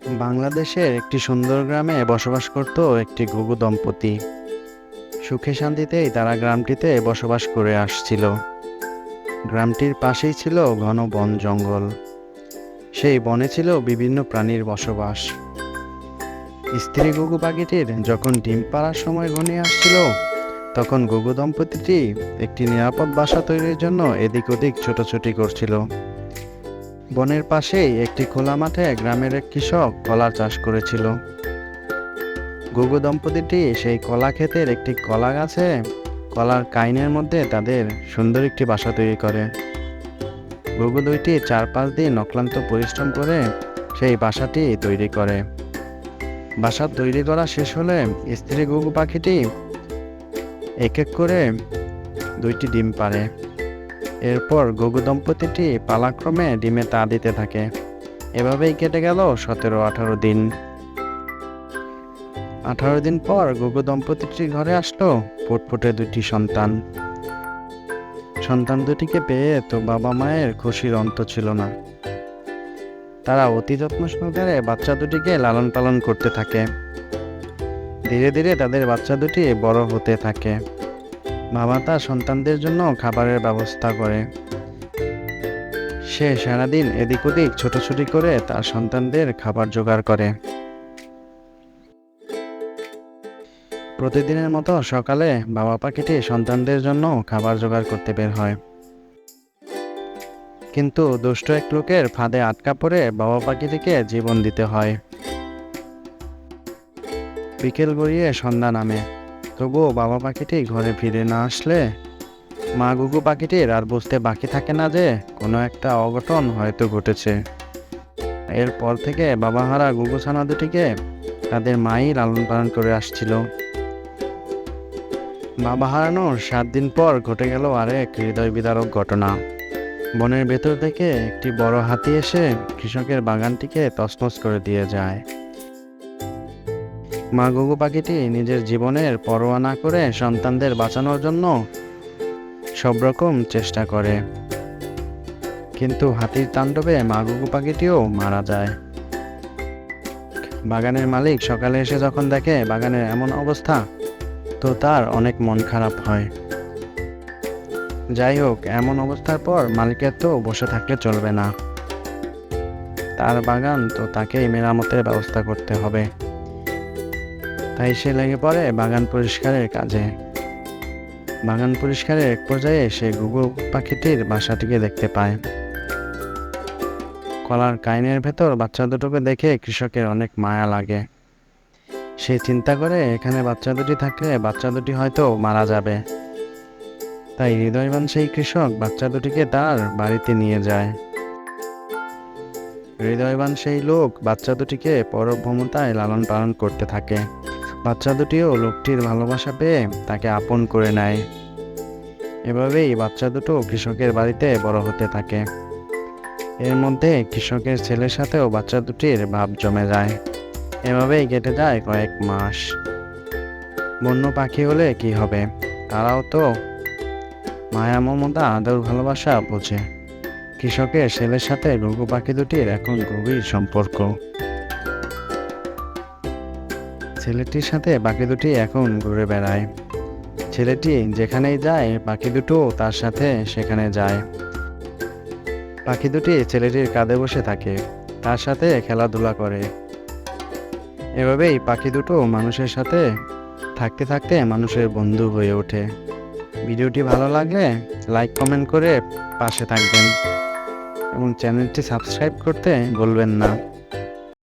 বাংলাদেশের একটি সুন্দর গ্রামে বসবাস করত একটি ঘুঘু দম্পতি। সুখে শান্তিতেই তারা গ্রামটিতে বসবাস করে আসছিল। গ্রামটির পাশেই ছিল ঘন বন জঙ্গল। সেই বনে ছিল বিভিন্ন প্রাণীর বসবাস। স্ত্রী ঘুঘু পাখিটির যখন ডিম পাড়ার সময় ঘনিয়ে আসছিল, তখন ঘুঘু দম্পতিটি একটি নিরাপদ বাসা তৈরির জন্য এদিক ওদিক ছোটাছুটি করছিল। বনের পাশেই একটি খোলা মাঠে গ্রামের এক কৃষক কলার চাষ করেছিল। ঘুঘু দম্পতিটি সেই কলা ক্ষেতের একটি কলা গাছে কলার কাইনের মধ্যে তাদের সুন্দর একটি বাসা তৈরি করে। ঘুঘু দুইটি 4-5 দিন অক্লান্ত পরিশ্রম করে সেই বাসাটি তৈরি করে। বাসা তৈরি করা শেষ হলে স্ত্রী ঘুঘু পাখিটি এক এক করে 2টি ডিম পাড়ে। এরপর ঘুঘু দম্পতিটি পালাক্রমে ডিমে তা দিতে থাকে। এভাবেই কেটে গেল 17-18 দিন। 18 দিন পর ঘুঘু দম্পতিটির ঘরে আসলো ফুটফুটে 2টি সন্তান। সন্তান দুটিকে পেয়ে তো বাবা মায়ের খুশির অন্ত ছিল না। তারা অতি যত্ন সহকারে বাচ্চা দুটিকে লালন পালন করতে থাকে। ধীরে ধীরে তাদের বাচ্চা দুটি বড় হতে থাকে। বাবা তার সন্তানদের জন্য খাবারের ব্যবস্থা করে। সে সারাদিন এদিক ওদিক ছোটাছুটি করে তার সন্তানদের খাবার জোগাড় করে। প্রতিদিনের মতো সকালে বাবা পাখিটি সন্তানদের জন্য খাবার জোগাড় করতে বের হয়। কিন্তু দুষ্ট এক লোকের ফাঁদে আটকা পড়ে বাবা পাখিটিকে জীবন দিতে হয়। বিকেল গড়িয়ে সন্ধ্যা নামে, তবুও বাবা পাখিটি ঘরে ফিরে না আসলে মা ঘুঘু পাখিটির আর বুঝতে বাকি থাকে না যে কোনো একটা অঘটন হয়তো ঘটেছে। এরপর থেকে বাবাহারা ঘুঘু ছানা দুটিকে তাদের মাই লালন পালন করে আসছিল। বাবা হারানোর 7 দিন পর ঘটে গেল আরেক হৃদয় বিদারক ঘটনা। বনের ভেতর থেকে একটি বড় হাতি এসে কৃষকের বাগানটিকে তছনছ করে দিয়ে যায়। মা ঘুঘু পাখিটি নিজের জীবনের পরোয়া না করে সন্তানদের বাঁচানোর জন্য সব রকম চেষ্টা করে, কিন্তু হাতির তাণ্ডবে মা ঘুঘু পাখিটিও মারা যায়। বাগানের মালিক সকালে এসে যখন দেখে বাগানের এমন অবস্থা, তো তার অনেক মন খারাপ হয়। যাই হোক, এমন অবস্থার পর মালিকের তো বসে থাকলে চলবে না। তার বাগান তো তাকেই মেরামতের ব্যবস্থা করতে হবে। তাই সে লেগে পড়ে বাগান পরিষ্কারের কাজে। বাগান পরিষ্কারের এক পর্যায়ে সে ঘুঘু পাখিটির বাসাটিকে দেখতে পায়। কলার কাইনের ভেতর বাচ্চা দুটোকে দেখে কৃষকের অনেক মায়া লাগে। সে চিন্তা করে এখানে বাচ্চা দুটি থাকলে বাচ্চা দুটি হয়তো মারা যাবে। তাই হৃদয়বান সেই কৃষক বাচ্চা দুটিকে তার বাড়িতে নিয়ে যায়। হৃদয়বান সেই লোক বাচ্চা দুটিকে পরভ্রমতায় লালন পালন করতে থাকে। বাচ্চা দুটিও লোকটির ভালোবাসা পেয়ে তাকে আপন করে নেয়। এভাবেই বাচ্চা দুটো কৃষকের বাড়িতে বড় হতে থাকে। এর মধ্যে কৃষকের ছেলের সাথেও বাচ্চা দুটির ভাব জমে যায়। এভাবেই কেটে যায় কয়েক মাস। বন্য পাখি হলে কি হবে, তারাও তো মায়া মমতা আদর ভালোবাসা বোঝে। কৃষকের ছেলের সাথে ঘুঘু পাখি দুটির এখন গভীর সম্পর্ক। ছেলেটির সাথে পাখি দুটি এখন ঘুরে বেড়ায়। ছেলেটি যেখানেই যায় পাখি দুটো তার সাথে সেখানে যায়। পাখি দুটি ছেলেটির কাঁধে বসে থাকে, তার সাথে খেলাধুলা করে। এভাবেই পাখি দুটো মানুষের সাথে থাকতে থাকতে মানুষের বন্ধু হয়ে ওঠে। ভিডিওটি ভালো লাগলে লাইক কমেন্ট করে পাশে থাকবেন এবং চ্যানেলটি সাবস্ক্রাইব করতে ভুলবেন না।